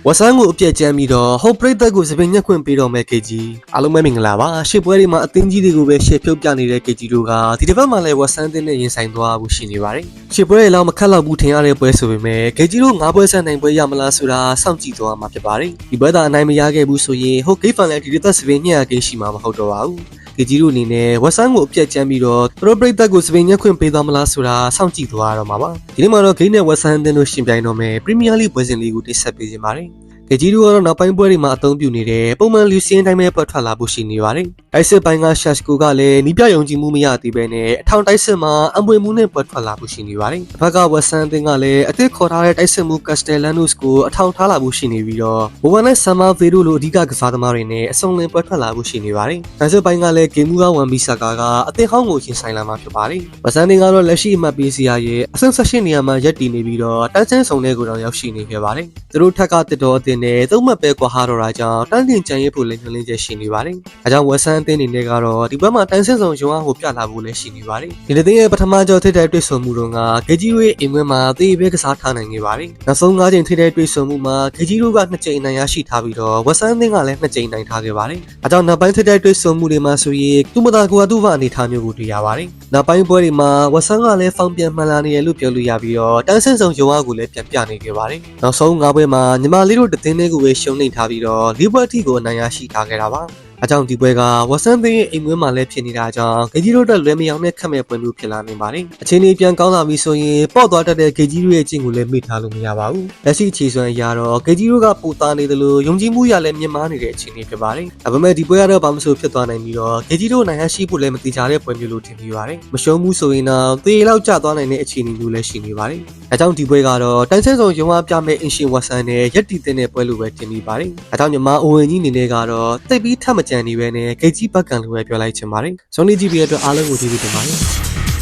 ဝဆန်းကိုအပြည့်ကျမ်းပြီးတော့ဟောပရိသတ်ကိုစပင်ညက်ခွင့်ပေးတော်မဲ့ကေကြီးအားလုံးပဲမင်္ဂလာပါရှစ်ပွဲတွေမှာအသင်းကြီးတွေကိုပဲရှေ့ဖြုတ်ပြနေတဲ့ကေကြီးတို့ကဒီတစ်ပတ်မှာလည်းဝဆန်းသင်းနဲ့ရင်ဆိုင်သွားဖို့ရှိနေပါတယ်ရှစ်ပွဲတွေလောက်မခက်တော့ဘူးထင်ရတဲ့ပွဲဆိုပေမဲ့ကေကြီးတို့၅ပွဲဆက်နိုင်ပွဲရမလားဆိုတာစောင့်ကြည့်သွားမှာဖြစ်ပါတယ်ဒီပွဲသာအနိုင်မရခဲ့ဘူးဆိုရင်ဟိုဂိတ်ဖန်လည်းဒီတစ်သက်စပင်ညက်ကိန်းရှိမှာမဟုတ်တော့ပါဘူးကေကြီးတို့အနေနဲ့ဝဆန်းကိုအပြည့်ကျမ်းပြီးတော့သူတို့ပရိသတ်ကိုစပင်ညက်ခွင့်ပေးသွားမလားဆိုတာစောင့်ကြည့်သွားရတော့မှာပါဒီနေ့မှာတော့ဂိတ်နဲ့ဝဆန်းသင်းတို့ရှင်ပြိုင်တော့မယ်ပရီးမီးယားလိပွဲစဉ်လေးကိုတိဆက်ပေးခြင်းပါတယ်ကေဂျီတို့ကတော့နောက်ပိုင်းပွဲတွေမှာအသုံးပြုနေတဲ့ပုံမှန်လူစင်းတိုင်းပဲပတ်ထွက်လာဖို့ရှိနေပါတယ်။တိုက်စစ်ပိုင်းကရှက်စကိုကလည်းနီးပြယုံကြည်မှုမရသေးပဲနဲ့အထောင်တိုက်စစ်မှာအမွေမှုနဲ့ပတ်ထွက်လာဖို့ရှိနေပါတယ်။ဘက်ကဝက်ဆန်တင်ကလည်းအသစ်ခေါ်ထားတဲ့တိုက်စစ်မှုကက်စတယ်လန်နိုစ်ကိုအထောင်ထားလာဖို့ရှိနေပြီးတော့ဘဝနဲ့ဆမ်မာဗေတို့လိုအဓိကကစားသမားတွေနဲ့အစုံလင်ပတ်ထွက်လာဖို့ရှိနေပါတယ်။တိုက်စစ်ပိုင်းကလည်းဂိမ်းမူကဝန်ဘီဆာကာကအသစ်ဟောင်းကိုရင်ဆိုင်လာမှာဖြစ်ပါတယ်။ဝက်ဆန်တင်ကတော့လက်ရှိအမှတ်ပေးစရာရဲ့အဆင့်18နေရာမှာရပ်တည်နေပြီးတော့တန်းဆန်းဆောင်တဲ့ကိုတော့ရောက်ရှိနေခဲ့ပါတယ်။သူတို့ထက်ကတစ်တော်အသင်းနဲ့သုံးမှတ်ပဲကွာဟာတော့တာကြောင့်တန်းတင်ကြံရေးဖို့လည်းညွှန်လင်းချက်ရှိနေပါတယ်။အဲကြောင့်ဝက်ဆန်အသင်းအနေနဲ့ကတော့ဒီဘက်မှာတန်းဆန်းဆောင်ရုံအားကိုပြလာဖို့လည်းရှိနေပါတယ်။ဒီနေ့ရဲ့ပထမကြောထိတဲ့တွေ့ဆုံမှုတော့ကဂေဂျီရိုရဲ့အိမ်ဝဲမှာသေဘဲကစားထားနိုင်နေပါတယ်။နောက်ဆုံး၅ချိန်ထိတဲ့တွေ့ဆုံမှုမှာဂေဂျီရိုက2ချိန်နိုင်ရရှိထားပြီးတော့ဝက်ဆန်အသင်းကလည်း2ချိန်နိုင်ထားခဲ့ပါတယ်။အဲကြောင့်နောက်ပိုင်းထိတဲ့တွေ့ဆုံမှုတွေမှာဆိုရင်သူမသာကွာသူ့ဘာအနေထားမျိုးကိုတွေ့ရပါတယ်။နောက်ပိုင်းပွဲတွေမှာဝက်ဆန်ကလည်းဖောင်ပြန်မှန်လာနေရလို့ပြောလို့ရပြီးတော့တန်းဆန်းဆောင်ရုံအားကိုလည်းပြန်ပြနေခဲ့ပါတယ်။နောက်ဆုံး၅ပွဲမှာညီမလေးတို့တသင်းလေးကိုပဲရှုံးနေထားပြီးတော့၄ပွဲအထိကိုအနိုင်ရရှိထားခဲ့တာပါအကြောင်းဒီပွဲကဝက်ဆန်သင်းရဲ့အိမ်ဝင်းမှာလည်းဖြစ်နေတာကြောင့်ဂေဂျီတို့တက်လွယ်မယောင်နဲ့ခက်မဲ့ပွဲမျိုးဖြစ်လာနေပါတယ်။အခြေအနေပြန်ကောင်းလာပြီဆိုရင်ပေါ့သွားတတ်တဲ့ဂေဂျီတို့ရဲ့ကျင့်ကိုလည်းမေ့ထားလို့မရပါဘူး။လက်ရှိအခြေစွမ်းအရတော့ဂေဂျီတို့ကပူသားနေတယ်လို့ယုံကြည်မှုရလည်းမြင့်မားနေတဲ့အခြေအနေဖြစ်ပါတယ်။ဒါပေမဲ့ဒီပွဲကတော့ဘာမှမဆိုဖြစ်သွားနိုင်ပြီးတော့ဂေဂျီတို့နိုင်ရရှိဖို့လည်းမတိကျတဲ့ပွဲမျိုးလို့ထင်မိပါတယ်။မရှုံးဘူးဆိုရင်တော့သေလောက်ကျသွားနိုင်တဲ့အခြေအနေမျိုးလည်းရှိနေပါတယ်။အကြောင်းဒီပွဲကတော့တန်းဆန်းဆောင်ရုံအားပြမဲ့အင်ရှင်ဝက်ဆန်နဲ့ရက်တီတဲ့ပွဲလိုပဲထင်မိပါတယ်။အကြောင်းညီမအိုဝင်ကြီးအနေနဲ့ကတော့တိတ်ပြီးထပ်မကြံနေပဲနဲ့ဂိတ်ကြီးဘက်ကန်လိုပဲပြောလိုက်ချင်ပါတယ်။ဇွန်လီဂျီဘီအတွက်အားလုံးကိုကျေးဇူးတင်ပါတယ်။